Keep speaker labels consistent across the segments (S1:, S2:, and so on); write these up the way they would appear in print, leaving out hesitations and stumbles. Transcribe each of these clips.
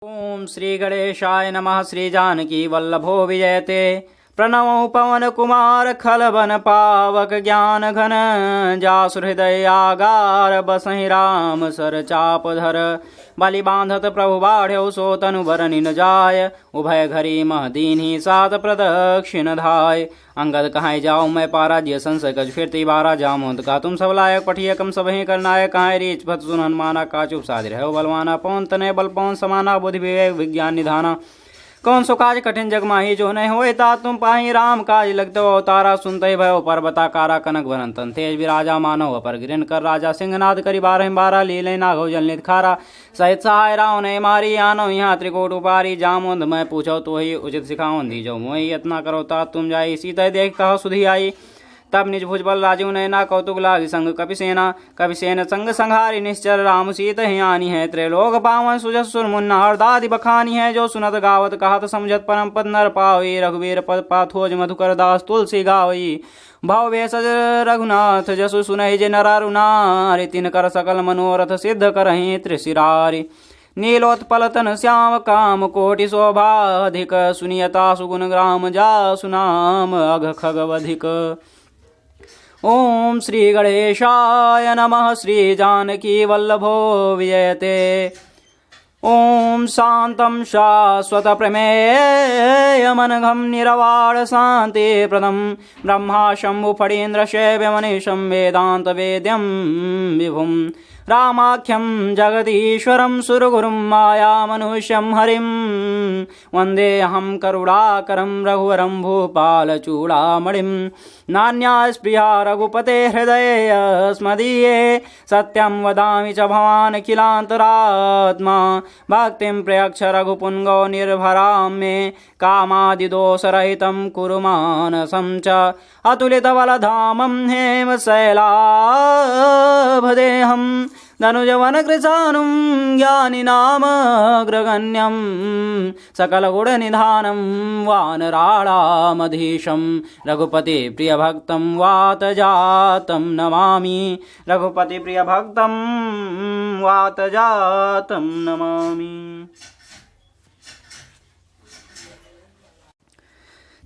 S1: ओम श्री गणेशाय नमः। श्री जानकी वल्लभो विजयते। प्रणमो पवन कुमार खलवन पावक ज्ञान घन। जासु हृदय आगार बसहि राम सर चाप धर। बलि बांधत प्रभु बाढ़्यो सो तनु बरनि न जाय। उभय घरी मह दीन्ही सात प्रदक्षिण धाय। अंगद कहाँ जाओ मैं पाराज्य संशय गज फिरती बारा जामोद का तुम सब लायक पठिय कम सब ही करनायक कहाँ रीच भत सुन हनुमाना का चुप साधि रहो बलवाना। पवन तनय बल पवन समाना बुद्धि विवेक विज्ञान निधाना। कौन सो काज कठिन जग माही जो नहीं होए ता तुम पाही। राम काज लगते हो तारा सुनते भयो पर्वता कारा कनक वरंतन तेज विराजा मानव अपर गिरन कर राजा सिंहनाद करी बारह लीले नागो जल नित खारा। सहित सहाय राव ने मारी आनो यहाँ त्रिकोट उपारी। जामुंद मैं पूछो तो ही उचित सिखाओ दीजो मोहि यत्ना करो ता तुम जाई। सीता देख कहो सुधी आई तब निज भुजबल राजीव नैना कौतुक लागी संग कपिसेन संग संहारी निश्चर। राम सीत ही आनी है त्रैलोक पावन सुजस सुर मुन्ना हरदादि बखानी है। जो सुनत गावत कहत समझत परम पद नर पावई। रघुवीर पद पाथोज मधुकर दास तुलसी गावई। भाव भेषज रघुनाथ जसु सुनहि जे नरारु नारि। तिन कर सकल मनोरथ सिद्ध करहि त्रिशिरारि। नीलोत्पल तन श्याम काम कोटि शोभाधिक। सुनियता सुगुण ग्राम जासु नाम अघ खगवधिक। ओम श्री गणेशाय नमः। श्री जानकी वल्लभो विजयते। ओम शांतं शाश्वत प्रमेयमनघं निरवाण शांति प्रदं। ब्रह्मा शंभु फणीन्द्र शैव मनीषं वेदांत वेद्यं विभुं। रामाख्यं जगदीश्वरं सुरगुरुं माया मनुष्यं हरिं। वन्देऽहं करुणाकरं रघुवरं भूपालचूडामणिं। नान्या स्पृहा रघुपते हृदये स्मदीये। सत्यं वदामि च भवान् किलान्तरात्मा। भक्तिं प्रयच्छ रघुपुङ्गो निर्भरां मे। कामादिदोषरहितं कुरु मानसं च। अतुलितबलधामं हेमशैलाभदेहं। धनुजवनकृशानुं ज्ञानिनामग्रगण्यं। सकलगुणनिधानं वानराणामधीशं। रघुपति प्रियभक्तं वातजातं नमामि। रघुपति प्रियभक्तं वातजातं नमामि।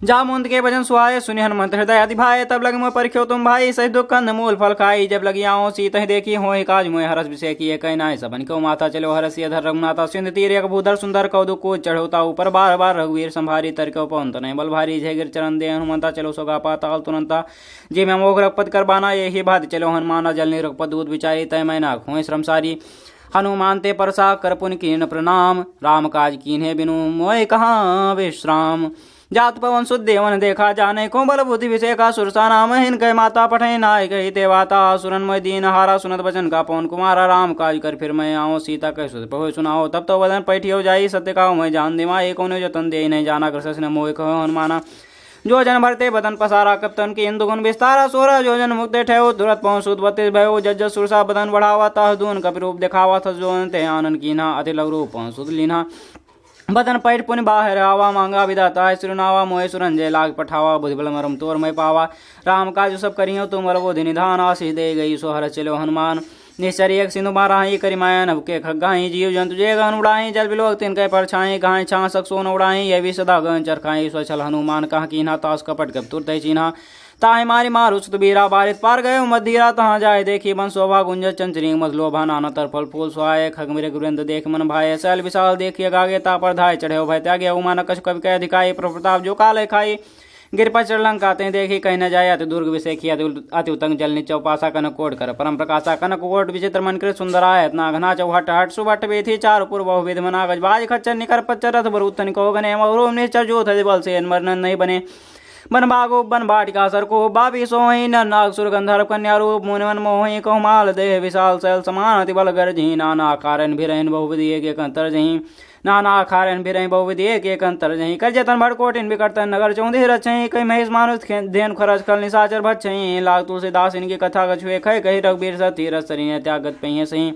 S1: जामुंद के भजन सुहाए सुनि हनुमंत हृदय अति भाए। तब लगे मोह परख्यो तुम भाई सही दुख कंद मूल फल खाई। जब लगी आओ सीतहि देखी होय काज मोह हरस विषय किए कह नाय सबन को माता चलो हरस अधर रघुनाथा। सिंध तीर एक भूधर सुंदर कौदु को चढ़ोता ऊपर बार बार रघुवीर संभारी तर को पवन तनय बल भारी। जय गिर चरण दे हनुमंता चलो सोगा पाताल तुरंता। जे मैं मोह रघुपत कर बाना यही बात चलो हनुमाना जल नि रघुपत दूत विचारी। तय मैं नाक होय श्रम सारी। हनुमान ते परसा कर पुन कीन प्रणाम। राम काज कीन्हे बिनु मोय कहाँ विश्राम। जात पवन सुदेवन देखा जाने को बल बुद्धि विषय का सुरसा नाम। हिनके माता पठे नाय कही ते वाता। सुरन मय दीन हारा सुनत वचन का पवन कुमारा। राम काज कर फिर मैं आओ सीता कह सुत पहो सुनाओ। तब तो वदन पैठियो जाई सत्य का मैं जान देवा। एक जतन दे नहीं जाना कृष्ण ने मोह कहो हनुमाना। जो जन भरते बदन पसारा कप्तन की इंदु गुण विस्तारा। 16 जो जन मुक्ते ठेहो तुरत पहुँ सुत 32 भयो। जज सुरसा बदन बढ़ावा ताह दून कपिरूप दिखावा था। जो ते आनंद कीना अति लघु रूप पहुँ सुत लीना। बदन पैठ पुन बाहर आवा मांगा विदाता। सुरनावा मोह सुरंजय लाग पठावा। बुधिबल मरम तोर मैं पावा। राम काज सब करियो तुम बलबोधि निधान। आशीष दे गई सो हर चलो हनुमान। निश्चर एक सिंधु माराही करी माया नभ के खगाही। जीव जंतु जे गन उड़ाही जल बिलोक तिन के परछाई। कहाँ छांसक सोन उड़ाही ये भी सदा गन चरखाई। स्वचल हनुमान कहाँ कीन्हा तास कपट कप तुरत चिन्हा। ताहि मारी मारु सुत बीरा बारित पार गयो मधीरा। तहाँ जाय देखी बन शोभा गुंज चंचरी मधलोभा। नाना तर फल फूल सुहाय। खग मेरे गुरेंद्र देख मन भाय। शैल विशाल देखिए गागे ता पर धाय चढ़े भय त्यागे। उमान कछ कवि कह अधिकाई प्रताप जो काले खाई। गिर पर चढ़लंका ते देखी कहीं न जाय। अति दुर्ग विषय किया अति उतंग जल नीचौ पासा कनक कोट कर। परम प्रकाशा कनक कोट विचित्र मन कृत सुंदराय। इतना घना चौहट हट सुबट बेथी चारु पुर बहुविध मना। गजबाज खच्चर निकर पच्चर रथ बरूतन को गने। मरोम निश्चर जो थे बल से मरन नहीं बने। बन बागो बन बाटिका सर को बाबी सोही नर नाग सुर गंधर्व कन्या रूप मुनि मन मोहि कौमाल देह विशाल शैल समान अति बल गर्जही। नाना कारण भिरहिन बहुविधि एक अंतर जही। नाना कारण भिरहि बहुविधि एक अंतर जही। कर जतन भट कोटिन विकटन नगर चौंधे रचही। कई महेश मानुष धेन खरच कल निशाचर भक्षही। लाग तुलसीदास इनकी कथा गछुए खै कही रघुवीर सती रसरी त्यागत पहिए सही।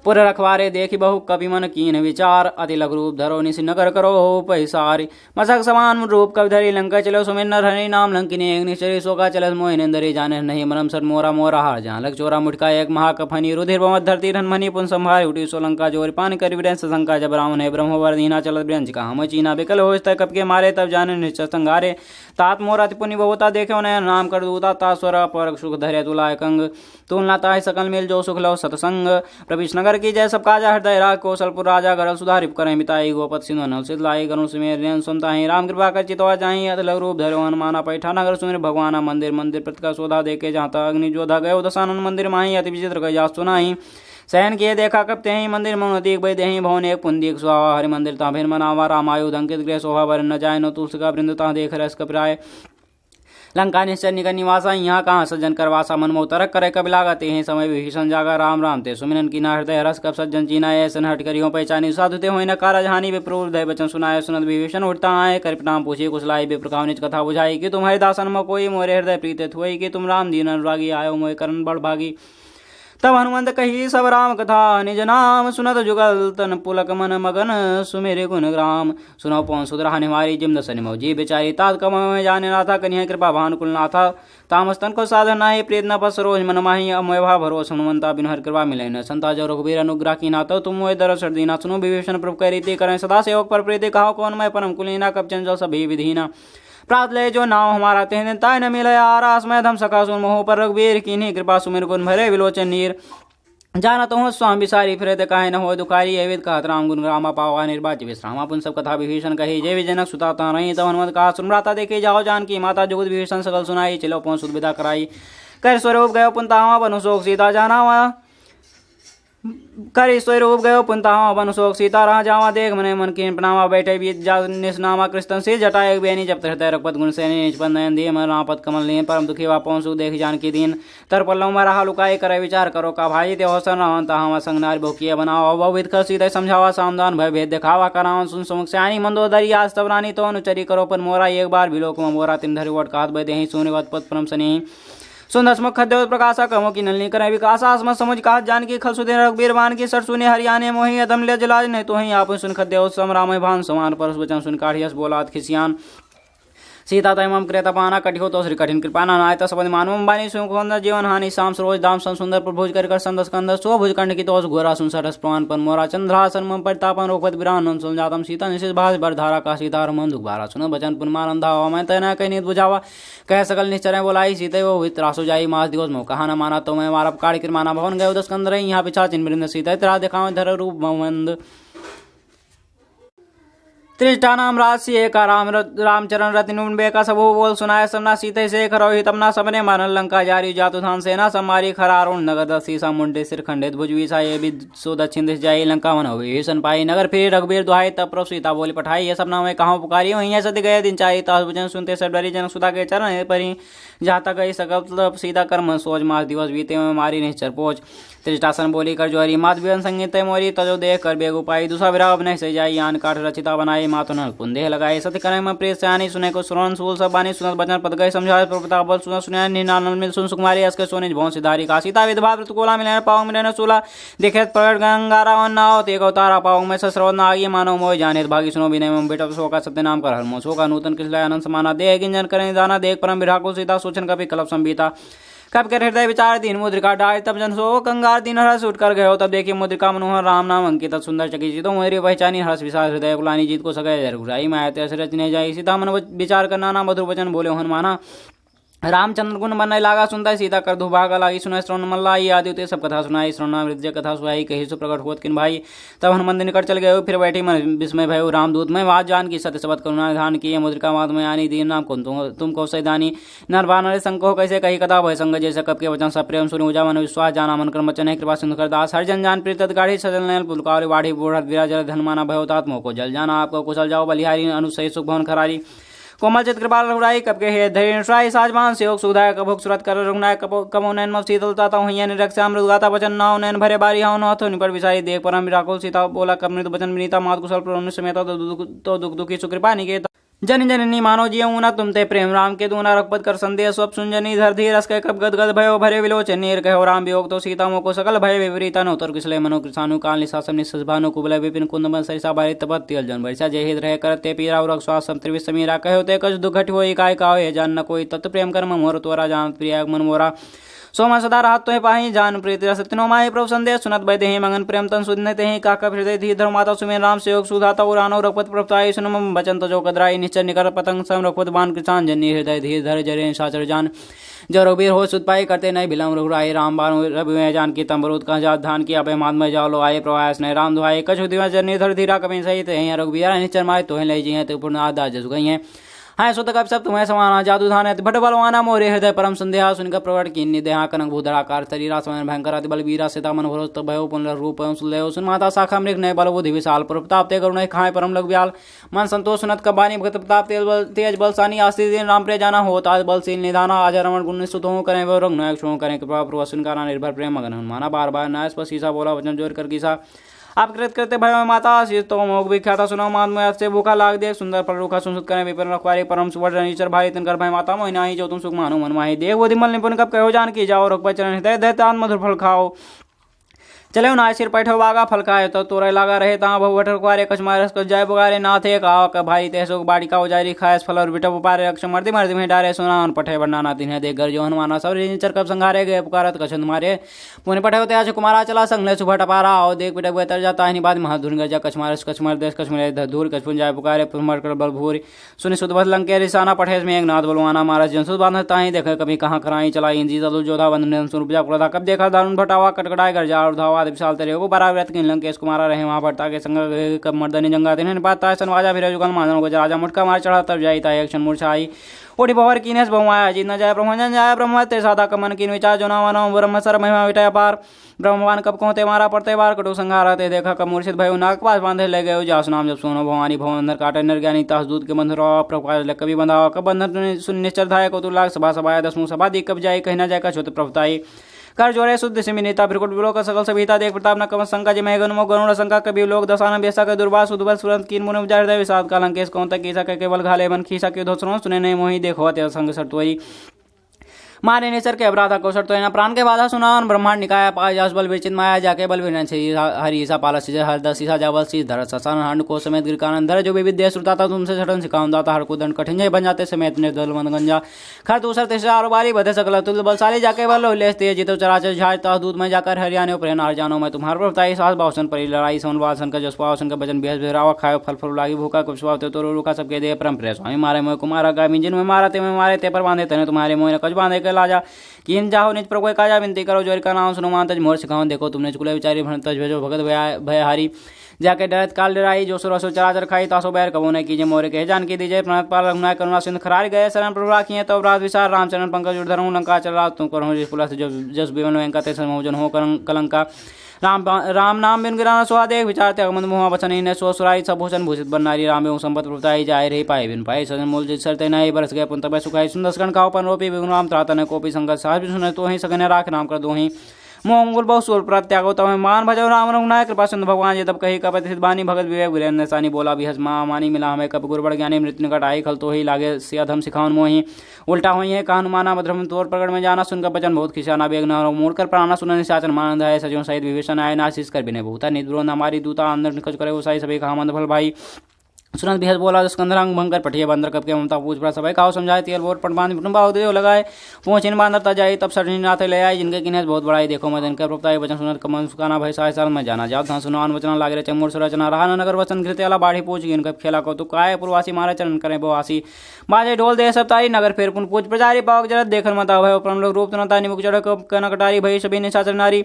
S1: पुर रखवारे देखी बहु कवि मन कीन विचार अति लघु रूप धरो निशि नगर करो हो पैसारी मसक समान रूप कवि धरी लंका चलो सुमिन नर हरि नाम लंकिनी एक निश्चरी शोका चलस मोहि नंदरी जाने नहीं मनम सर मोरा मोरा हार जहाँ लग चोरा मुटका एक महाकफनी रुधिर बमत धरती धनमनी पुन संभारी उठी सोलंका जोरी पान कर विरंस शंका जब राम है ब्रह्म वरदीना चलत ब्रंज का हम चीना बिकल हो कप के मारे तब जाने निश्चय संगारे तात मोर अति पुनि बहुता देखे उन्हें नाम कर दूता ता स्वर पर सुख धरे तुलाय कंग तुलना ताय सकल मेल जो सुख लो सतसंग प्रविश नगर की जय सब काजा हृदय राग कौशलपुर राजा गरल सुधारिप करें बिताई गोपत सिंधु नल सिद्ध लाई गरुण सुमेर रेन सुनता ही राम कृपा कर चितवा जाही अतलग रूप धरो हनुमाना पैठा नगर सुमेर भगवाना मंदिर मंदिर प्रतिका शोधा देखे जहाँ अग्नि जोधा गयो दशानन मंदिर माही अति विचित्र गया सुनाही शयन किए देखा कपते ही मंदिर मौनदीक वै देही भवन एक पुंदीक सुहावा हरि मंदिर ता भिर मनावा रामायुध अंकित गृह शोभा वर न जाय न तुलसी का वृंद ता देख रस कपिराय लंका निश्चय निकट निवासा यहाँ कहाँ सज्जन करवासा मन मोह तरक करे कब लागते हैं समय विभीषण जागा राम राम ते सुमिरन की ना हृदय रस कब सज्जन चीना ऐसन हट करियो पहचानी साधुते हो न कारज हानि विप्रूर दय बचन सुनाए सुनत विभीषण उठता आए कर प्रणाम पूछे कुशलाई विप्रकाव निज कथा बुझाई कि तुम्हारे दासन में कोई मोरे हृदय प्रीत हुई कि तुम राम दीन अनुरागी आयो मोह करण बड़ भागी तब हनुमंत कही सब राम कथा निज नाम सुनत जुगल तन पुलक मन मगन सुमेरे गुण ग्राम सुनो पौन सुधरा निवारी जिम दसन मौजी बेचारी तात कम में जाने नाथा कन्या कृपा भानुकुल नाथा तामस्तन को साधन नाहि प्रीत न पस रोज मन माही अमय भा भरोस हनुमंता बिन हर कृपा मिले न संता जो रघुबीर अनुग्रह की नातो तुम मोय दर सर्दीना सुनो विभीषण प्रभु कह रीति करें सदा सेवक पर प्रीति कहो कौन मैं परम कुलीना कपचन जो सभी विधीना प्रात ले जो नाव हमारा तेहन ताय न मिले आरास में धम सका सुन मोह पर रघुबीर की कृपा सुमिर गुण भरे विलोचन नीर जानत हूँ स्वामी बिसारी फिरे कहे न हो दुखारी एविद कहत राम गुण रामा पावा निर्वाच विश्राम अपन सब कथा विभीषण कही जय जनक सुताता नहीं तब हनुमत कहा सुनमराता देखे जाओ जान की माता जुगत विभीषण सकल सुनाई चलो पहुँच सुध विदा कराई कर स्वरूप गयो पुनतावा बनु शोक सीता जानावा कर स्वरूप गयो पुनतावा बनु शोक सीता रहा जावा देख मने मन की प्रणामा बैठे बीत जा निस्नामा कृष्ण से जटाए बेनी जब हृदय रघुपत गुण से निजपद नयन दिए मन रापत कमल लीन परम दुखी वा पहुँचू देख जान की दीन तर पल्लव में रहा लुकाई करे विचार करो का भाई देव सन रहता हम संग नारी बहुकिय बनाओ बहुविध कर सीधे समझावा सामदान भय भेद दिखावा करावन सुन सुमुख से मंदोदरी आज तब रानी तो अनुचरी करो पर मोरा एक बार विलोक मोरा तिम धरि वट कहत बदे ही सोने वत पद परम सनी सुंदर खद्य प्रकाशा कमो की नलनी करे विकास आसम समझ कहा जान की खल सुधे रघुबीर बान की सर सुने हरियाणे मोही अदम ले जलाज नहीं तो ही आप सुन खद्य उत्सम राम भान समान परस वचन सुन काढ़ियस बोलात खिसियान सीता तयम कृत पाना कटिहो तो श्री कठिन कृपाना नायत सबद मानव बानी सुखंद जीवन हानि शाम सरोज दाम सुंदर प्रभुज कर संदस कंद सो भुज कंड की तोष घोरा सुनसरस प्रमाण पर मोरा चंद्रासन मम परितापन रोकवत विरान सुन जातम सीता निशिष भाष बर धारा का सीता रमन दुख भारा सुन बचन पुनमानंदा मैं तैना कह नीत बुझावा कह सकल निश्चय बोलाई सीते वो वित्रासु जाई मास दिवस मो कहा न माना तो मैं मारा काढ़ कृमाना भवन गयो दस कंद रही यहाँ पिछा चिन्ह वृंद सीता तेरा दिखाओ धर रूप मंद त्रिष्ठा नाम राशि एक रामचरण रतिनुन बेका सबो बोल सुनाय सबना सीते से खरोहि तमना सबने मारन लंका जारी जातु धान सेना समारी खरारुण नगर दसी मुंडे सिर खंडित भुजवी सा ये भी सो दक्षिण दिश जाई लंका मन हुई भीषण पाई नगर फिर रघुबीर दुहाई तब प्रभु सीता बोली पठाई ये सब नाम कहाँ पुकारी वहीं सद गए दिन चाही तास भजन सुनते सब डरी जनक सुधा के चरण परी जहाँ तक गई सकल सीता कर्म सोच मास दिवस बीते में मारी निश्चर पोच त्रिष्टासन बोली कर जो हरी मात विवन संगीत मोरी तजो देख कर बेगु पाई दूसरा विराव नहीं से जाई यान काठ रचिता बनाई मातो न कुंदे लगाए सत्य करे में प्रेस आनी सुने को सुरन सूल सब बानी सुनत बचन पद गए समझाए प्रभुता बल सुन सुने निनानल मिल सुन सुकुमारी असके सोने भौं सिधारी का सीता विधवा व्रतकोला मिले पाओ मिले सूला देखे प्रगट गंगारा वन नाव ते अवतारा पाओ में ससरो नागी मानव मोह जाने भागी सुनो बिने में बेटा सो का सत्य नाम कर हरमो सो का नूतन किसला आनंद समाना दे गिंजन करें दाना देख परम विराको सीता सोचन कभी कलप संबीता कब कर हृदय विचार दीन मुद्रिका डाल तब जन सो कंगार दीन हर्ष उठ कर गयो तब देखिए मुद्रिका मनोहर राम नाम अंकित सुंदर चकी जीतो मेरी पहचानी हर्ष विशाल हृदय गुलानी जीत को सगय घुराई माया रचने जाई सीता मन विचार करना ना मधुर वचन बोले हनुमाना रामचंद्र गुण बनने लागा सुनता सीता कर दुभागा लागी सुना श्रवण मल्लाई आदि उते सब कथा सुनाई श्रवणामृत कथा सुहाई कही सु प्रकट होत किन भाई तब हनुमंत निकट चल गए फिर बैठी मन विस्मय भय रामदूत में वाद जान की सत्य सबद करुणा धान की मुद्रिका मात में आनी दीन नाम कुंतु तुमको सैदानी नर बानर संको कैसे कही कथा भय संग जैसे कब के वचन सब प्रेम सुनि उजा मन विश्वास जाना मन कर वचन है कृपा सिंधु कर दास हर जन जान प्रीत गाढ़ी सजल नयल पुलकारी वाढ़ी बूढ़ विराजल धनमाना भयोतात्मो को जल जाना आपको कुशल जाओ बलिहारी अनुसई सुख भवन खरारी कोमल चित कृपाल रघुराई कब के हे धैर्य श्राई साजमान सेवक सुधाय कभुक सुरत कर रघुनाय कमो नैन मव शीतलता ता हुइया निरक्षा अमृत गाता वचन नाव नैन भरे बारी हाउ नाथो निपट विसाई देख परम विराकुल सीता बोला कमृत वचन विनीता मात कुशल प्रभु समेत तो दुख दुखी सुकृपा निकेत जन जननी मानो जियऊ न तुम ते प्रेम राम के दूना रघुपत कर संदेह स्वप सुंजनी धर धीर रस कह कब गदगद भयो भरे विलोचन नीर कहो राम वियोग तो सीता मोको सकल भय विपरीता न उत्तर किसले मनो कृषानु काल निशासम निभानु कुबल विपिन कुंदमन सरिसा बारी तपत तियल जन वर्षा जय हित रहे करते पीरा उरक श्वास त्रिवि समीरा कहो ते कछ दुखट होई काय कावे जान न कोई तत् प्रेम कर्म मोर तोरा जान प्रिय मन मोरा सोमा सदा राहत तो पाही जान प्रीति सत्यनो माही प्रभु संदेश सुनत बैदे ही मंगन प्रेम तन सुनते ही काका हृदय थी धर्म माता सुमेर राम से योग सुधाता उरानो रघुपत प्रभुताई सुनम बचन तो जो कदराई निश्चय निकर पतंग सम रघुपत बान किसान जनी हृदय धीर धर जरे साचर जान जो रघुबीर हो सुतपाई करते नहीं बिलम रघुराई राम बाण रवि जान की तंबरूत का जात धान की अभय माद में जालो आए प्रवास ने राम दुहाई कछु दिवस जनी धर धीरा कभी सहित है रघुबीर निश्चर माय तो ले जी है तो पूर्ण आदा जस गई है हाय सुत कब सब तुम्हें समाना जादू धान भट बलवाना मोरे हृदय परम संध्या सुनकर प्रवट की निदेहा कनक भूधड़ाकार शरीरा समय भयंकर अति बल वीरा सीता मन भरोस भयो पुनर रूप सुनलेव सुन माता शाखा मृग नय बल बुद्धि विशाल प्रताप ते करुण खाए परम लग व्याल मन संतोष सुनत कबानी भगत प्रताप तेज बलसानी आस्ति दिन राम प्रिय जाना हो ताज बलशील निधाना आज रमण गुण सुत हो करें वो रंग नायक शो करें कृपा प्रभु सुनकारा निर्भर प्रेम मगन हनुमाना बार बार नायस पर सीसा बोला वचन जोर कर कीसा आप कृत करते भय माता शीष तो मोग विख्याता सुनो मान से भूखा लाग दे सुंदर फल रूखा सुनसुत करें विपिन रखवारी परम सुवर्ण नीचर भाई तिनकर भय माता मोहिना ही जो तुम सुख मानो मन माही देव वो दिमल निपुण कब कहो जान की जाओ रघुपति चरण हृदय दैतान मधुर फल खाओ चले नाय सिर पैठो बागा फलकाए तो तोरे लागा रहे ता बहुवट रखवारे कछ मारस कछ जाय बुगारे नाथे काव क भाई तेसो बाड़ी का उजारी खायस फल और बिटो पारे अक्ष मर्दी मर्दी में डारे सुनान पठे बन्ना तिन्हे देख गर जो हनुमाना सब निचर कब संघारे गए पुकारत कछंद मारे पुने पठे होते आज कुमारा चला संगले सुभट पारा आओ देख बिटक बेतर जाता ही बाद महाधुन गजा कछ मारस कछ मर देश कछ मरे धूर कछ पुंजाय पुकारे पुमर कर बल भूरी सुनि सुध बद लंके रिसाना पठे में एक नाथ बलवाना मारस जन सुध बांधता ही देखे कभी कहां कराई चला इंजी दल जोधा वंदन सुन उपजा कुलदा कब देखा दारुण भटावा कटकटाए घर जा और धावा विशाल तेरे को व्रत की लंकेश कुमारा रहे वहां भट्टा के संग कब मर्दनी जंगा दिन पाता सनवाजा फिर जुगल मानव को राजा मुटका मार चढ़ा तब जाई ता एक क्षण मूर्छा आई ओढ़ी बवर कीनेस बहुमाया जीत न जाय ब्रह्मजन जाय ब्रह्म ते सादा कमन कीन विचार जो नाम ब्रह्म सर महिमा विटय पार ब्रह्मवान कब कहते मारा पड़ते बार कटु संहार ते देखा कब मूर्छित भयो नाग पास बांधे ले गए जास नाम जब सोनो भवानी भवन अंदर काटे निर्ज्ञानी तास दूत के बंधुर प्रकाश कभी बंधा कब बंधन सुन निश्चर धाय को लाख सभा सभाया दसमु सभा दी कब जाय कहना जाय का छोत प्रभुताई कर जोरे शुद्ध सिमिनीता बिरकुट बिलोक सकल सभीता देख प्रताप न कम शंका जिमय गनुमो गरुण शंका कवि लोक दसानम बेसा के दुर्वास उद्बल सुरंत कीन मुनि उपजा हृदय विषाद कालंकेश कौन तक कीसा के केवल घाले मन खीसा के धोसरो सुने नहीं मोहि देखो ते संग सटोई मारे नेचर के अपराधा को सट तो प्राण के बाधा सुनान ब्रह्मांड निकाय पास बल विचित माया जाके बल विनन से हरि ईसा पाला सीजर हर दस ईसा जावल सी धर ससान हंड को समेत गिरकानंद धर जो भी विद्या श्रुता था तुमसे छटन सिखाऊं दाता हर को दंड कठिन जय बन जाते समेत निर्दल मन गंजा खर दूसर तेसर आरो बारी बधे सकल तुल बलशाली जाके बल लेस तेज जितो चराचर झाज ता दूध में जाकर हरियाणा प्रेरण हर जानो मैं तुम्हार प्रभुताई सास बासन परी लड़ाई सोन वासन का जसपासन का भजन बेहस बेरावा खायो फल फल लागी भूखा कुछ स्वाव तो रुका सबके दे परम प्रिय स्वामी मारे मोह कुमारा गामी जिन में मारा ते में मारे ते पर बांधे तने तुम्हारे मोह कछ बांधे के लाजा किन जाहो निज प्रभु काजा विनती करो जोर का नाम सुनो मान तज मोर सिखाओ देखो तुमने चुकुले विचारी भन तज भेजो भगत भयहारी जाके डरत काल डराई जो सुरसो चराचर खाई तासो बैर कबो न कीजे मोरे कहे जान की दीजिए प्रणत पाल रघुनाय करुणा सिंध खरार गए शरण प्रभु राखिए तो अपराध विचार रामचरण पंकज उधर लंका चला तुम करो जिस पुलस जस विमल वेंकटे समोजन हो कलंका राम नाम बिन गिराना स्वादेक विचारते अगमन मुहा वचन ही सो सुराई सभूषण भूषित बननारी राम एवं संपत प्रभुताई जाय रही पाए बिन पाए सजन मूल जित सरते नहीं बरस गए पुन तब सुखाई सुंदर सकन खाओ पन रोपी विघ्न राम त्रातन कोपी संगत साहब सुन तो ही सगन राख नाम कर दो ही मोंगुल बहु सुर प्रत्यागो तब मान भजो राम रघुनाय कृपा सिंधु भगवान ये तब कही कपति बानी भगत विवेक वीरेन्द्र सानी बोला भी हस मानी मिला हमें कप गुरुबड़ ज्ञानी मृत्यु निकट आई खल तो ही लागे सियाधम सिखाउन मोही उल्टा हुई है कान माना मधुरम तोर प्रकट में जाना सुनकर बचन बहुत खिसाना बेग न मूड़कर प्राणा सुनने शाचन मानंद है सजों सहित विभीषण आय नाशिष कर बिने बहुता निद्रो न हमारी दूता अंदर निकच करे उसाई सभी कहा मंद फल भाई सुनंद बिहस बोला स्कंदरांग भंकर पठिए बंदर कब के ममता पूछ पड़ा सबै काहो समझाए तेल बोर पटबान कुटुंबा उदय लगाए पहुंचिन बांदरता जाई तब सरनी नाथ ले आए जिनके किन्हें बहुत बड़ाई देखो मदन के प्रभुताई वचन सुनत कमन सुकाना भय साय साल में जाना जाओ था सुनो वचन लागे चमूर सुरचना रहा नगर वचन घृत अला बाढ़ी पूछ गिन कब खेला को तू काय पुरवासी मारे चरण करे बोवासी बाजे ढोल दे सप्तारी नगर फिर पुन पूछ प्रजारी पावक जरत देखन मता भय परम लोग रूप तनता निमुख चढ़ कनकटारी भई सभी निशाचर नारी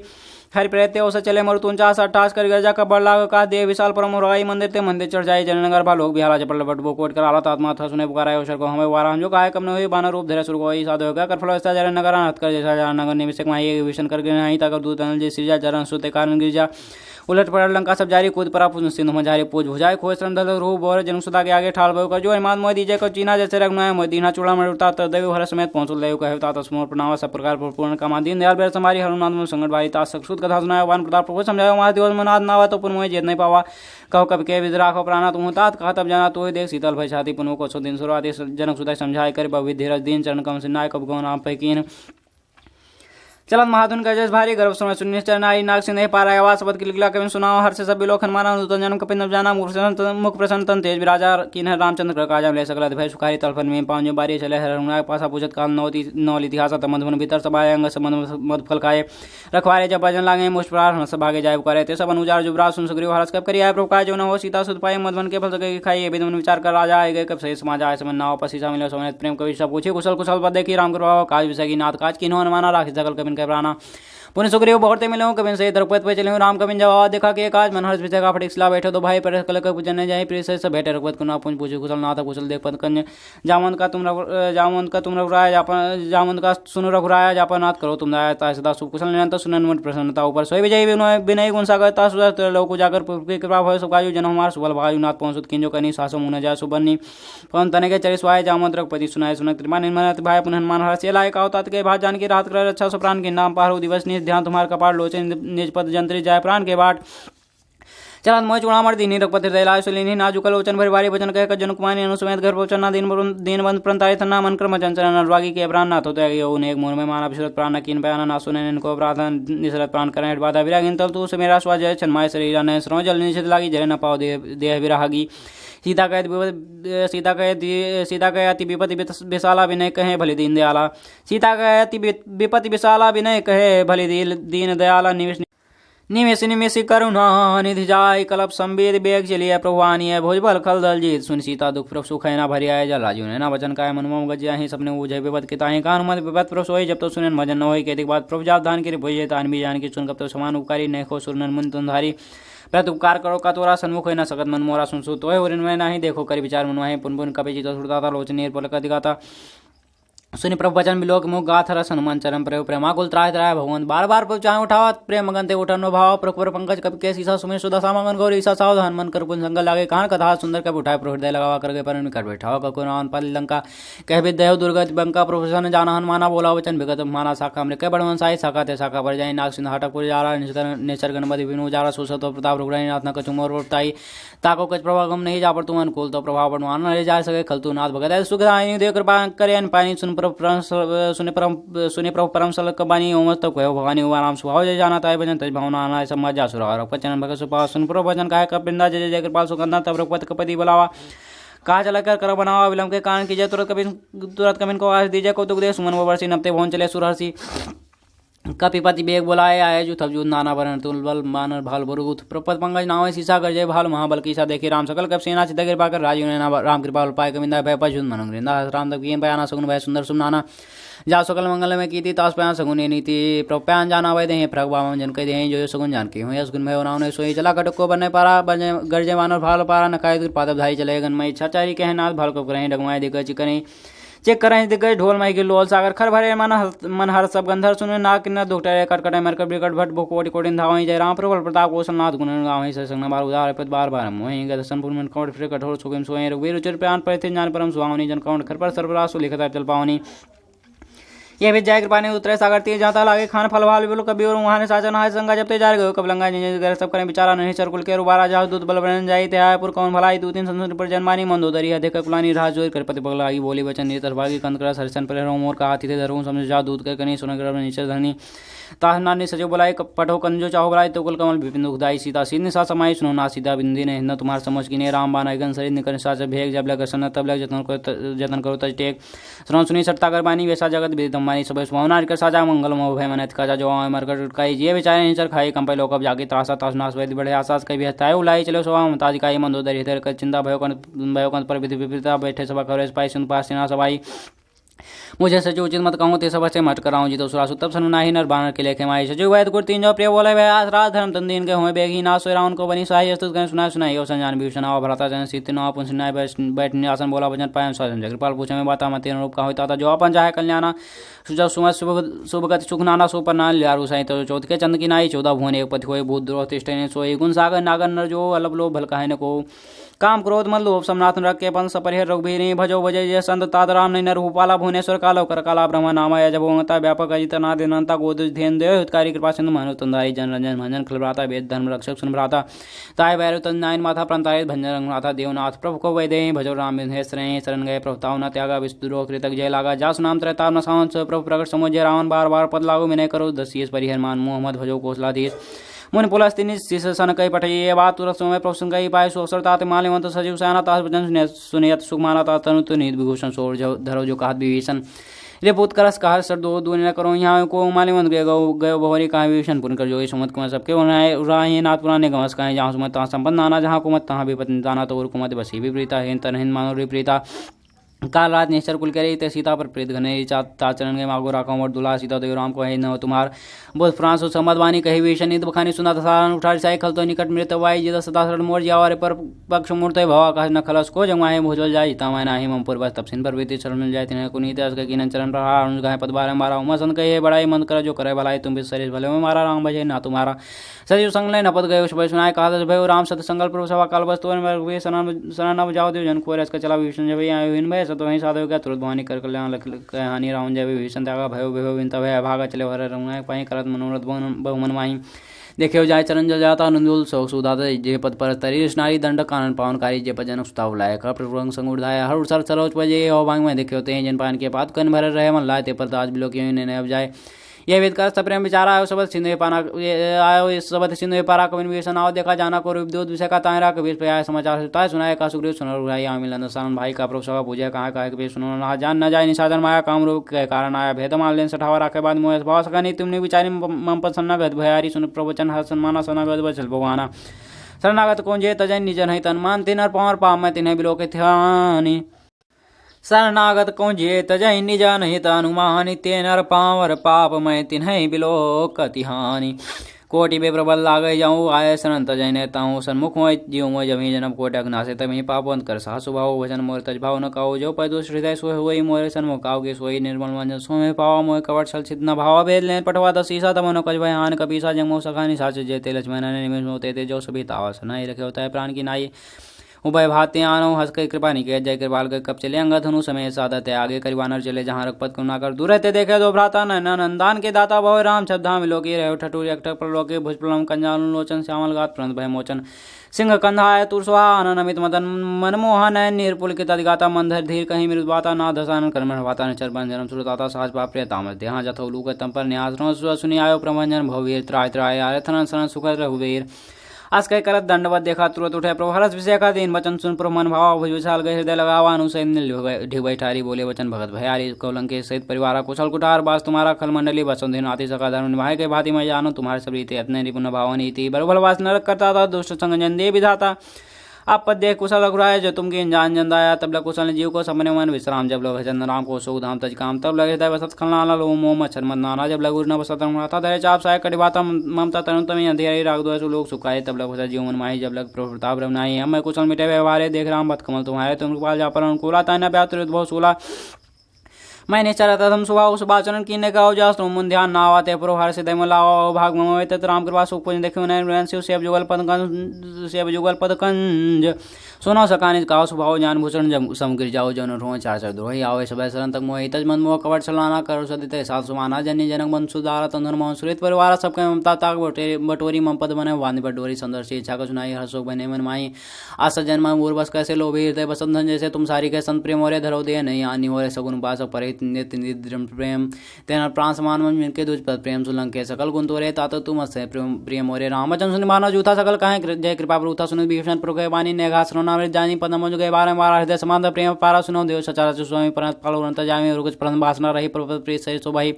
S1: हरि प्रेत्य उस चले मरु 49-58 कर गजा का बड़ लाग का देव विशाल परम राई मंदिर ते मंदिर चढ़ जाए जननगर भा लोग बिहारा चपल बट बो कोट कर आलत आत्मा था सुने पुकारा अवसर को हमें वारा जो काहे कम न हुई बानर रूप धरे सुर को ही साधु होगा कर फलस्ता जरन नगर हत कर जैसा नगर निमिषक माही विषण कर गए नहीं तक दूत अनल जी सृजा जरन सुते कारण गिरजा उलट पलट लंका सब जारी कूद परा सिंधु मजारी पूज भुजाए खोज श्रम दल रूह बोर जनसुदा के आगे ठाल भयो कर जो हिमाद मोदी जय को चीना जैसे रघुनाय मोदीना चूड़ा मरुता देव हर समेत पहुंचल देव कहे ता तस्मोर प्रणाम सब प्रकार पूर्ण कामा दीन दयाल बेर समारी हनुमान संगत भाई ता सक्षुत कथा सुनायो वान प्रताप प्रभु समझायो महादेव मनाद नावा तो पुन मोह जेत नहीं पावा कहो कब के विद्राख प्राणा तुम तात कहा तब जाना तो देख शीतल भय छाती पुनः को सो दिन शुरुआत जनक सुधा समझाए कर बहु धीरज दीन चरण कम सिन्नाय कब गौ नाम पैकीन चलन महाधुन का जस भारी गर्भ सुना सुनिश्चर नारी नाग सिंह पारा आवाज शब्द किलकिला कवि सुनाओ हर से सब बिलोखन माना नूतन जन्म कपिन जाना मुख प्रसन्न तन तेज विराजा किन्ह रामचंद्र कर काजम ले सकल भय सुखारी तलफन में पांचों बारी चले हरनाग पासा पूजत काल नौल इतिहास मधुबन भीतर सभाए अंग मध फल खाए रखवारे जब भजन लागे मुष्प्रार हंस भागे जाय करे ते सब अनुजार जुबराज सुन सुग्रीव हरस कब करिया प्रभु काय जो न हो सीता सुत पाए मधुबन के फल सके खाई विदमन विचार कर राजा आए गए कब सही समाज आए समन नाव पसीसा मिले सोने प्रेम कवि सब पूछे कुशल कुशल पद देखी राम कृपा काज विषय की नाथ काज किन्हों माना राखी सकल कबिन के प्राणा पुण्य सुग्रीव बहुते मिलो कबिन से द्रौपद पे चले राम कबिन जवाब देखा के काज मन हर्ष विषय का फटिक सिला बैठे तो भाई पर कल कर पूजन जाए प्रिय से सब बैठे रघुपत को ना पुण्य पूछे कुशल नाथ कुशल देख पद कन्या जामवंत का तुम रघुराय जामवंत का सुन रघुराय जापन नाथ करो तुम दाया ता सदा सुकुशल निरंतर सुनन मन प्रसन्नता ऊपर सोई विजय विनय गुण सागरता सुधर लोक जाकर कृपा भय सुखायु जन हमार सुबल भायु नाथ पहुंचुत किंजो कनी सासो मुन जा सुबन्नी पवन तने के चरिस्वाय जामवंत रघुपति सुनाय सुनक त्रिमा निर्मल भाई पुनः मान हर्ष लाय कावतात के भात जान की रात कर अच्छा सुप्राण के नाम पारो दिवस निज ध्यान तुम्हार कपाट लोचन निज पद जंत्री जाय प्राण के बाट चलन मोह चूड़ा मर दीनी रघुपति दयाल सुलीनी नाजुक लोचन भरि भारी भजन कह जन कुमारी अनुसमेत घर पहुंचना दिन बंद प्रणताय थन्ना मन कर्म चंचलन अनुरागी के प्राण नाथ होते गए उन्हें एक मोर में माना विश्रत प्राण कीन बयाना ना सुने इनको प्रार्थना निसरत प्राण करें बाधा विरागिन तल तू से मेरा स्वाजय छन्माय शरीर न स्रो जल निषित लागी जय न पाओ देह विरागी सीता कह अति विपति विशाला विनय कहे भले दीन दयाला सीता कह अति विपति विशाला विनय कहे भले दीन दयाला निमेश निमेश करुणा निधि जाय कल्प संवेद बेग चलिए प्रभुवानी भोजबल खल दल जीत सुन सीता दुख प्रभ सुख है ना भरी आय जल राजू ने ना वचन काय मनुम गजिया ही सपने ऊझे विपद किता है कान मत विपद प्रभ सोई जब तो सुनन भजन न होई के बाद प्रभु जाप दान के भोजे तान भी जान की सुन कब तो समान उपकारी नहीं खो सुरनन मुन तुंधारी प्रत उपकार करो का तोरा सन्मुख है न सकत मन मोरा सुन सु तो है नहीं देखो कर विचार मनवाहे पुन पुन कपि चित सुरदाता लोचनीर पलक दिगाता सुनि प्रभु वचन बिलोक मुख गाथ रस हनुमान चरण प्रेम प्रेमाकुल त्राय त्राय भगवान बार बार प्रभु चाहे उठावा प्रेम मगनते उठन भाव प्रकुर पंकज कपि के सीसा सुमेर सुदा सामगन गौरी ईसा सावधान मन कर पुन संगल लागे कहां कथा सुंदर कब उठाए प्रभु हृदय लगावा करके परम कर बैठावा ककुरान पल लंका कह विद्या दुर्गत बंका प्रभुसन जाना हनुमाना बोला वचन विगत माना शाखा में कह बड़वन साई शाखा ते शाखा पर जाई नाग सिंह हटकपुर जारा निश्चर गणपति विनु जारा सुसत प्रताप रुग्राई नाथ न कचुमोर उठताई ताको कच प्रभागम नहीं जा पर तुम अनुकूल तो प्रभाव बनवान ले जा सके खलतु नाथ भगत सुखदायिनी देव कृपा करे अन पानी सुने प्रभु परम सल कबानी ओमस तो कहो भवानी हुआ राम सुभाव जय जाना ताय भजन तज भावना आना समाज जा सुरा रघुपचन भगत सुपा सुन प्रभु भजन कहे कपिंदा जय जय कृपाल सुगंधा तब रघुपत कपति बुलावा कहा चला कर करो बनावा विलंब के कारण कीजिए तुरंत कबिन को आश दीजिए कौतुक दे सुमन वो वर्षी नपते भवन चले सुरहर्षि कपिपति बेग बोलाए आए जू थब जू नाना वरण तुलबल मानर भाल बुरुगुत प्रपद पंकज नावे सीसा कर जय भाल महाबल कीसा देखे राम सकल कप सेना चित कृपा कर राजीव ने राम कृपा पाए कविंदा भय पशुन मनोग्रिंदा राम तक बयाना सगुन भय सुंदर सुनाना जा सकल मंगल में कीती तास प्यान सगुन नीति प्रप्यान जाना वै दे प्रग बावन जन कह दे जो सगुन जान के हो सगुन भय नाव ने सोई चला कटक को बने पारा गरजे मानर भाल पारा नकाय पादप धाई चले गन मई छाचारी कह नाथ भाल को करें डगमाए देकर चिकने चेक करें दिग्गज ढोल माई के लोल सागर खर भरे मन हर सब गंधर सुने नाक न दुखटे कटकटे मरकर बिकट भट कोटि कोटि धावई जय राम प्रबल प्रताप कौशल नाथ गुण गावई संग बार उदार पद बार बार मोहि दर्शन पुरमन कोट फिर कठोर सुगम सोए रघुवीर उचर प्यान पर थे ज्ञान परम सुहावनी जन कौन खर पर सर्वरासु लिखता चल पावनी ये भी जय कृपा ने उतरे सागर तीर जाता लागे खान फल भाल बिलो कभी और वहां ने साचन हाय संगा जब ते जार गयो कब लंगा जिन सब करें बिचारा नहीं चरकुल के रुबारा जाओ दूध बल बन जाई ते आयपुर कौन भलाई दू तीन संसद पर जन्मानी मंदोदरी अधिक कुलानी राज जोर कर पति पगला बोली वचन नेतर भागी कंदकरा सरसन पर मोर का हाथी थे धरू समझ जा दूध कर कनी सुन कर नीचे धनी ताहनानी सजो बुलाई पठो कंजो चाहो बुलाई तो कुल कमल विपिन दुखदाई सीता सीध सा समाई सुनो ना सीधा बिंदी ने हिंद तुम्हार समझ की ने राम बाना गन शरीर निकल साच भेग जब लग सन तब लग जतन करो तज टेक सुनो सुनी सट्टा कर बानी वैसा जगत विदितम मानी सब सुभावना कर साजा मंगल मोह भय मन का जो मरकर टुटकाई ये बेचारे निचर खाई कंपे लोक अब जाके त्रासा तासनास वैद बड़े आसास कभी हताए उलाई चलो सभा मताज काई मंदोदरी हृदय कर चिंता भयो पर विधि विपरीता बैठे सभा कवरेज पाई सुन पास सेना सभाई मुझे सचिव उचित मत कहूँ ते सब से मट कराऊँ जी तो सुरासु तब सनु नाही नर बानर के लेखे माई सचिव वैद गुर तीन जो प्रिय बोले वह आस राज धर्म तंदीन के हुए बेगी ना सोरा उनको बनी सहाय अस्तुत कहें सुनाई सुनाई और संजान भीषण आओ भ्राता जन सीति नौ पुंस नाय बैठ आसन बोला भजन पायन स्वजन कृपाल पूछे में बाता मत रूप का होता था जो अपन चाहे कल्याणा सुजब सुमत शुभ गति सुख नाना सुपर नान लियारू साई तो चौथ के चंद की नाई 14 भुवन एक पति हुए भूत द्रोह तिष्ठे सोई गुण सागर नागर नर जो अलप लोभ भल कहे न को काम क्रोध मल लोभ समनाथ रखे पंस परिहर रघुबीर भजो भजय जय संत तात राम नर भूपाला भुवनेश्वर कालो कर काला ब्रह्म नामाय जबोंगता व्यापक अजित नाद अनंता गोद धेन देव हितकारी कृपा सिंधु मनु तंदाई जन रंजन भंजन खलभ्राता वेद धर्म रक्षक सुन भ्राता ताय भैरव तन नायन माथा प्रंताय भंजन रंगनाथा देवनाथ प्रभु को वैदे भजो राम विधेश्रय शरण गए प्रभुताव न त्यागा विस्तुरो कृतक जय लागा जास नाम त्रैताव न सावन प्रभु प्रकट समोजय रावण बार बार पद लागू विनय करो दसियस परिहर मान मोहम्मद भजो कोसलाधीश मुन पुलस्तिनि शिष सन कई पठिए बात तुरत समय प्रश्न कई पाए सोसर तात माल्यवंत सजीव सयाना तास भजन सुनियत सुखमाना ता तनु तुनित विभूषण सोर धरो जो कहत विभीषण रे पुत करस कहर सर दो दूर न करो यहाँ को माल्यवंत गयो भवरी कहा विभीषण पुन कर जो सुमत कुमार सबके उराहे नाथ पुराने गवस कहे जहाँ सुमत तहाँ संपन्न नाना जहाँ कुमत तहाँ विपत्ति दाना तो कुमत बसी विपरीता हिन तन हिन मानो विपरीता काल रात निश्चर कुल करे ते सीता पर प्रेत घने चाचरण गए मागो राखो और दुला सीता देव राम को है न तुम्हार बोध फ्रांस समदवानी कही विषण ईद बखानी सुना तथा उठार साई खल तो निकट मृत वाई जिद सदा शरण मोर जावारे पर पक्ष मूर्त भवा कह न खलस को जमाए भोजल जाई तामा नाही मम पूर्व तपसिन पर बीती शरण मिल जाए तिन्हें कुनीत अस के किनन चरण प्रहार उन गए पद बारे मारा उमा सन कहे बड़ाई मन कर जो करे भलाई तुम भी शरीर भले में मारा राम भजे ना तुम्हारा सजीव संग ले नपद गए उस सुनाए कहा भय राम सत संकल्प प्रभु सभा काल बस तो शरण जाओ देव जन खोर का चला विभीषण जब इन भय सतो वहीं साधव क्या तुरंत भवानी कर कल्याण हानि रावण जय विभीषण त्यागा भयो भयो विंता भय भागा चले हर रंग पाई करत मनोरथ बहुमन माही देखे जाय चरण जल जाता नंदुल शोक सुधा जे पद पर तरी नारी दंड कानन पावनकारी जे पद जनक सुताव लायक प्रभुरंग संग उड़ाया हर सर सरोज पजे हो भांग में देखे होते हैं जन पान के पात कन भर रहे मन लाए ते पर आज बिलो के ने अब जाए यह वेद का प्रेम विचार आयो सबद सिंधु पाना आयो इस सबद सिंधु पारा कविन विभीषण आओ देखा जाना को रूप दो विषय का तायरा कबीर पे आया समाचार सुनता है सुनाया का सुग्रीव सुनो रुराई मिलन सान भाई का प्रभु सभा पूजा कहाँ कहा कबीर सुनो ना जान न जाए निशाचर माया काम रूप के कारण आया भेद मान लेन सठावा राखे बाद मोह भाव सका नहीं तुमने विचारी मम पद सन्नागत भयारी सुन प्रवचन हर सन्माना सनागत बचल भगवाना शरणागत कौन जे तजन निजन है तन मान तिनर पावर पाप में तिन्हें बिलो के ध्यानी शरणागत कौन जे तजय निज नहीं अनुमानि ते नर पावर पाप मैं तिन्ह बिलो कतिहानि कोटि बे प्रबल लागे जाऊँ आय शरण तजय ने ताऊँ सन्मुख हो जीव मोय जमी जन्म कोट अग्नासे तमी पापवंत कर साह सुभाव भजन मोर तज भाव न काओ जो पैदो हृदय सोए हुई मोर सन्मुख काओ के सोई निर्मल मंजन सोमे पावा मोय कवट छल छिद न भाव भेद लेन पटवा दस सीसा तमो न कज भयान कपीसा जंगमो सखानी साच जेते लक्ष्मण ने निमिष मोते ते जो सभी तावा सनाई रखे होता है प्राण की नाई उभय भाते आनो हंस के कृपा निकेत जय कृपाल के कब चले अंगद धनु समय सादत है आगे करीबानर चले जहाँ रघुपत को नाकर दूर रहते देखे दो भ्राता नंदान के दाता भव राम छब्धा मिलोकी रहे ठठूर एकटक प्रलोके भुजप्रलम कंजाल लोचन श्यामल गात प्रंत भय मोचन सिंह कंधाय तुरसुहा अनमित मदन मनमोहन निर्पुल के तदिगाता मंधर धीर कहीं मृदवाता ना धसान कर्मण भाता निचर बंजनम सुरताता साज पाप्रिय तामस देहा जथो लूक तम पर न्यास सुनि आयो प्रभंजन भववीर त्राय त्राय आयथन शरण सुखद रघुवीर आज कह करत दंडवत देखा तुरंत उठे प्रभु हरस विषय का दिन वचन सुन प्रभु मन भाव भुज विशाल गए हृदय लगावा अनुसैन ढिग बैठारी बोले वचन भगत भयारी कौलंक के सहित परिवार कुशल कुटार बास तुम्हारा खल मंडली बसुंधि आति सका धर्म निभाए के भांति मैं जानो तुम्हारे सब रीति अतने निपुण भावनी थी बरबल वास नरक करता था दुष्ट संग जन दे विधाता आप पद देख कुशल अघुराए जो तुम की जान जंदाया तब लग कुशल जीव को समने मन विश्राम जब लोग चंद्र राम को सुख धाम तज काम तब लगे बसत खलनाला लो मोह मच्छर मत नाना जब लग न बसत था धरे चाप साय कटिबाता ममता तनु तमी अंधेरी राग दो लोग सुखाए तब लग जीव मन माही जब लग प्रताप रमनाई हम कुशल मिटे व्यवहारे देख राम बत कमल तुम्हारे तुम कृपाल जा पर अनुकूला ताना व्यातुर बहुत सूला मैंने चरता तुम सुबह सुभाचरण की ने गाओ जास तुम ध्यान ना आते पुरोहार से दैम लाओ भाग ममोय तत राम कृपा सुख पुण्य देखो नयन शिव सेव जुगल पद कंज सुनो सकानित काओ सुभाव ज्ञान भूषण जब समगिर जाओ जन रो चार चार द्रोही आओ सब शरण तक मोहि तज मन मोह कवट चलाना करो सदित सात सुमाना जन्य जनक बन सुधारा तंधन मोहन सुरित परिवार सबके ममता ताक बटोरी मम पद बने वानी बटोरी सुंदर सी इच्छा को सुनाई हर शोक बने मन माई आस जन्म मूर बस कैसे लोभी हृदय बसंधन जैसे तुम सारी के संत प्रेम और धरो दे नहीं आनी और सगुन पास परित नित्य निद्रम प्रेम तेना प्राण समान मन मिनके दुज पद प्रेम सुलंके सकल गुण तोरे तात तुम अस प्रिय मोरे रामचंद्र सुनि मानो जूथा सकल कहे जय कृपा प्रभुता सुन विभीषण प्रभु वाणी नेघा श्रोना जानी पदम गए बारंबार हृदय समान प्रेम पारा सुनो देव सचार स्वामी परत फल जामी रुकुच प्रथम वासना रही प्रिय सही शोभाई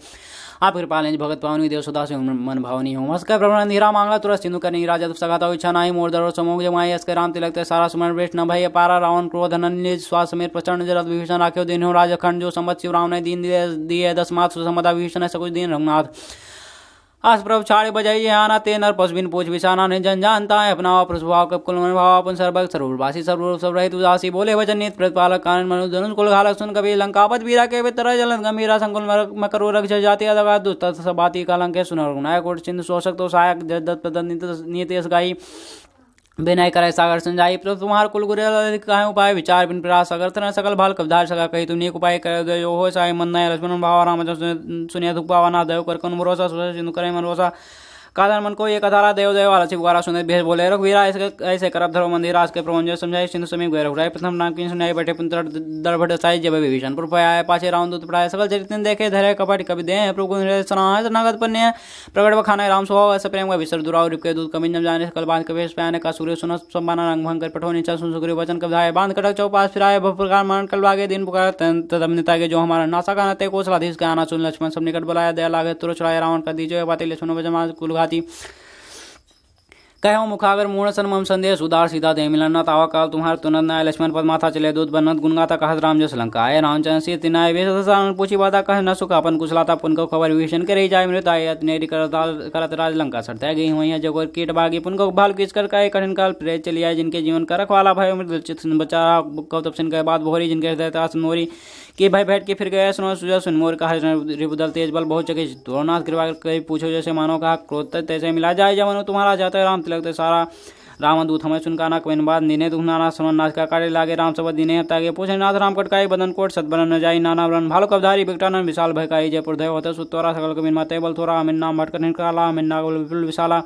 S1: आप कृपा लेंज भगत पावनी देव सुदा से मन भावनी हो मस्कर प्रभु हीरा मांगला तुरस सिंधु करनी राजा सगाता इच्छा नाही मोर दरो समोग जमाई अस्कर राम तिलक ते सारा सुमन वेश न भय पारा रावण क्रोध नन्य स्वास समेत प्रचंड जरत विभीषण राख्यो दिन हो राजा खंड जो संबत शिव राम ने दीन दिए 10 मात सुसमदा विभीषण सकुच दिन रघुनाथ आस प्रभु छाड़े बजाइए आना ते नर पशुबिन पूछ विषाना ने जन जानता है अपना प्रभाव कब कुल मन भाव अपन सर्वक सर्ववासी सर्व सब रहित उदासी बोले वचन नित प्रतिपालक कारण मनु धनुष कुल घालक सुन कबीर लंकापत वीरा के तरह जलन गंभीरा संकुल मकरो रक्ष जाति अदगा दुष्ट सबाती कालंक सुन रघुनाय कोट चिंत शोषक तो सहायक जदत प्रदत नीति गाई विनय करे सागर संजाई प्रभु तुम्हार कुल गुरे कहे उपाय विचार बिन प्रयास सागर तना सकल भाल कबधार सका कही तुम एक उपाय कर दो हो साई मन नय लक्ष्मण भाव राम सुनिया दुख पावाना देव कर कन भरोसा सिंधु करे मन भरोसा कादर मन को एक अधारा देव देव वाला पुकारा सुने भेष बोले रघुवीरा ऐसे करब धरो मंदिर राज के प्रबंध समझाई सिंधु समी गए रघुराय प्रथम नाम की सुनाई बैठे पुत्र दरभट साई जब विभीषण पुर आए पाछे राम दूत पढ़ाए सकल चरित्र देखे धरे कपट कवि दे प्रभु सनाह नागत पन्य प्रगट बखाने राम स्वभाव ऐसे प्रेम का विसर दुराव के दूत कमिन जाने सकल बांध कवेश प्याने का सूर्य सुन संबाना रंग भंग कर पठो नीचा सुन सुग्रीव वचन कबधाए बांध कटक चौपास फिराए प्रकार मान कल लागे दिन पुकार तदमनिता के जो हमारा नासा का नते कोसलाधीश का आना सुन लक्ष्मण सब निकट बुलाया दया लागे तुरंत छुड़ाए रावण का दीजो बाती लक्ष्मण बजमा कुलघाती कहो मुखागर मूर्ण सनमम संदेश उदार सीता दे मिलन तावा काल तुम्हार तुनंद नाय लक्ष्मण पद माथा चले दूत बनत गुणगाता कहत राम जस लंका आय रामचंद्र सी तिनाय वेशन पूछी बाता कह न सुख अपन कुशलाता पुन को खबर विभीषण के रही जाय मृत आय नेरी करत राज लंका सरता गई हुई जगोर कीट बागी पुन को भाल किच कर कहे कठिन काल प्रेत चली आए जिनके जीवन का रखवाला भय मृत चित बचा कौतुक सिंह के बाद भोरी जिनके हृदय तास नोरी कि भाई बैठ के फिर गए सुनो सुजा सुन मोर कहा रिपुदल तेज बल बहुत जगह द्रोणाथ कृपा कर पूछो जैसे मानो कहा क्रोध तैसे मिला जाए जब मनो तुम्हारा जाता है राम तिलक सारा राम दूत हमें सुनकाना कविन बाद निने दुखनाना समन नाच का कार्य लागे राम सब दिने तागे पूछे नाथ राम कटकाई बदन कोट सतबरन न जाई नाना ब्रन भालो कबधारी बिकटानन विशाल भयकारी जयपुर दय होते सुतोरा सकल कविन माते बल थोरा अमिन नाम भटकर निकाला अमिन नागल विपुल विशाला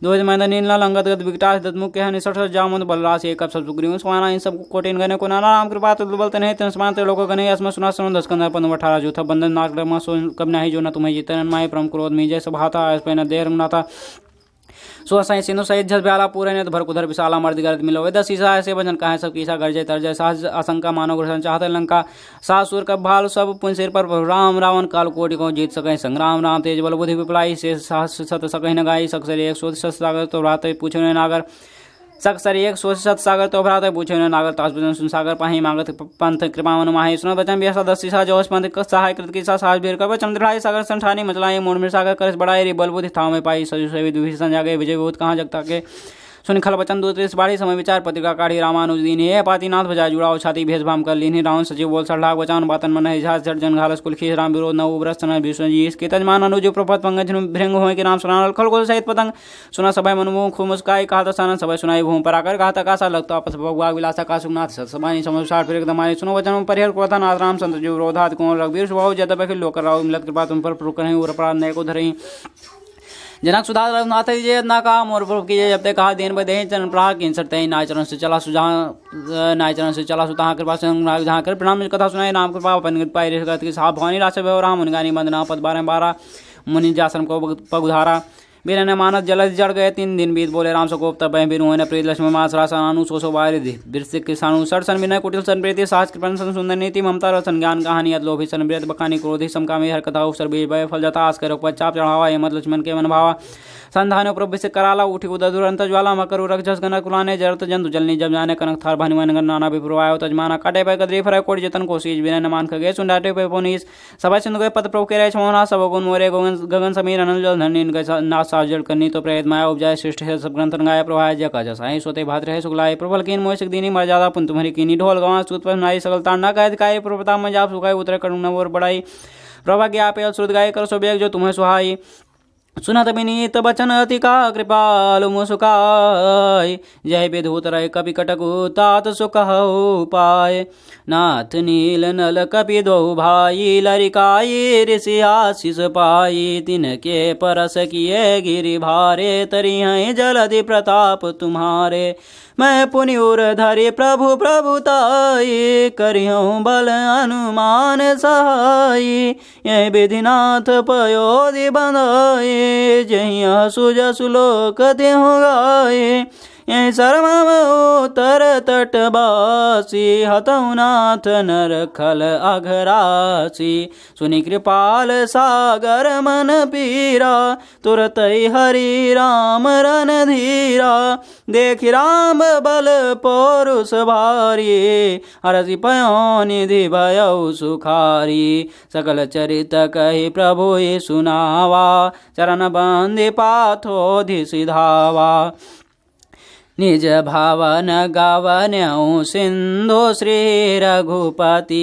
S1: दो मैंने नीला लंगत गत विकटास दत्मुख है निसठ जामुन बलरास एक सब सुग्रीव स्वाना इन सब कोटिन गने को नाना राम कृपा तो बलते नहीं तन समान लोग गने अस्म सुना सुन 10 कंदर 15 जो था बंधन नाग रमा सो कब नहीं जो न तुम्हें जीतन माय परम क्रोध में जय सभाता इस पे न देर नाथा सो साई सिंधु सहित झस ब्याला पूरे ने भर कुधर विशाला मर्द गरत मिलो वे 10 ईसा ऐसे भजन कहे सब कीसा गर्जय तरजय साहस आशंका मानव ग्रहण चाहते लंका सासुर का भाल सब पुन सिर पर राम रावण काल कोटि को जीत सके संग्राम राम तेज बल बुद्धि विपलाई से साहस सत सकहि न गाई सकसर 100 सागर तो रात पूछे नागर सकसर 100 सागर तो भ्रात पूछे नागर तास सुन सागर पाही मांगत पंथ कृपा मन माही सुन बचन बिया 10 ईसा जोश पंथ सहाय कृत की साहस भीर कर चंद्रहाई सागर संठानी मचलाए मोर में सागर कर बड़ाई रे बल बुद्धि था में पाई सजु सेवी विभीषण जागे विजय बहुत कहां जगता के सुन खल बचन दूत बाड़ी समय विचार पत्रिका काढ़ी रामानुज दीन हे पातीनाथ बजा जुड़ाओ छाती भेष भाम कर लीन रावण सचिव बोल सढ़ाग बचान बातन मन है झास जन घालस कुल खीस राम विरोध नव व्रस्त न भीषण जी इसके तजमान अनुज प्रपत पंगज भृंग होय के नाम सुनाल खल गोल सहित पतंग सुना सभय मनुमुख खूब मुस्काई कहा दसानन सभय सुनाई भूम पर आकर कहा तकासा लगता आपस भगवा विलासा का सुनाथ सत्समानी समझ फिर एकदम सुनो वचन परिहर क्रोधन आज राम संत जो रोधात कौन रघुवीर स्वभाव जत बखिल लोक राव मिलत कृपा तुम पर प्रुक रहे और अपराध नय को धरई जनक सुधा रघुनाथ जी ना कहा मोर प्रभु की जब तक कहा देन बदे चरण प्रहार किन सरते नाय चरण से चला सुझा नाय चरण से चला सुता कृपा से जहाँ कर प्रणाम कथा सुनाए नाम कृपा अपन पाई की साहब भवानी राशि राम मुनिगानी बंदना पद 12 मुनि जासन को पगुधारा बीर ने मानस जल जड़ गए 3 दिन बीत बोले राम सकोप तब बीर हुए प्रीत लक्ष्मण मास रासानु सो बारिधि बिरसिक किसानु सर सन विनय कुटिल सन प्रीति साहस कृपण सन सुंदर नीति ममता रसन ज्ञान कहानी अदलोभी सन ब्रत बखानी क्रोधी समकामी हर कथा अवसर बीज भय फल जता आस करो पच्चाप चढ़ावा हेमत लक्ष्मण के मन भावा संधानो प्रभु से कराला उठी उदर दुरंत ज्वाला मकर उरक जस गनक कुलाने जरत जंतु जलनी जब जाने कनक थार भानी मन नाना विप्रवायो तजमाना काटे पे कदरी फरे कोट जतन कोशिश बिना न मान खगे सुंडाटे पे पोनीस सभा सिंधु के पद प्रभु के रहे छमोना सब गुण मोरे गगन समीर अनल जल धनी इनके नाथ साजड़ करनी तो प्रेत माया उपजाय श्रेष्ठ है सब ग्रंथ गाय प्रवाह जका जसाई सोते भाद्र है सुगलाय प्रबल कीन मोह सिक दीनी मर्यादा पुन तुम्हारी कीनी ढोल गवा सूत पर नाई सकल तांडा कहत काय प्रभुता में जाप सुखाय उतर करुण और बड़ाई प्रभा के आपे श्रुत गाय कर सो बेग जो तुम्हें सुहाई सुनत विनीत बचन अति का कृपालु मुस्काय जय विधूत रहे कपि कटकु तात सुख पाय नाथ नील नल कपि दो भाई लरिकाई ऋषि आशीष पाई तिनके परस किए गिरि भारे तरी हैं जलधि प्रताप तुम्हारे मैं पुनिउर धरि प्रभु प्रभुताई करिहूँ बल अनुमान सहाई ये विधिनाथ पयोधि बंधाई जहिया सुजसु लोक देहु गाये यही शर्मम उत्तर तटवासी हतौ नाथ नर खल अघरासी। सुनि कृपाल सागर मन पीरा तुरत हरि राम रणधीरा। देखि राम बल पौरुष भारी हरषि पयो निधि भयउ सुखारी। सकल चरित कहि प्रभु सुनावा चरण बंदि पाथोधि सिधावा। निज भावन गावन्यौ सिंधु श्री रघुपति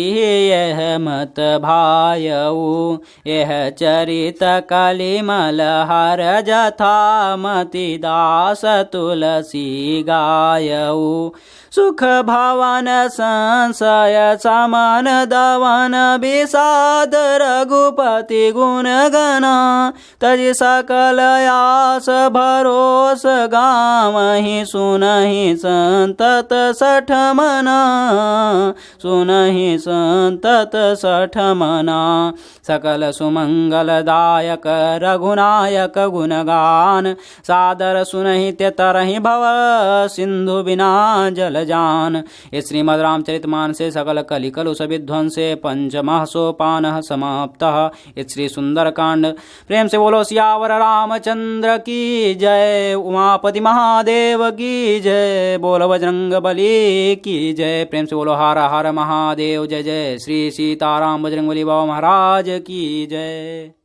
S1: यह मत भायऊ। यह चरित कलिमल हर जथा मति दास तुलसी गायऊ। सुख भवन संशय समन दवन विषाद रघुपति गुण गना। तजि सकल आस भरोस गावहि सुनहि संतत सठ मना। सुनहि संतत सठ मना। सकल सुमंगलदायक रघुनायक गुणगान सादर सुनहि ते तरहि भव सिंधु बिना जल जान। इस श्रीमद् रामचरितमानस से सकल कलिकलुष विध्वंसे पंचमः सोपानः समाप्तः। इस श्री सुंदर कांड। प्रेम से बोलो सियावर रामचंद्र की जय। उमापति महादेव की जय। बोलो बजरंग बली की जय। प्रेम से बोलो हर हर महादेव। जय जय श्री सीताराम बजरंग बली बाबा महाराज की जय।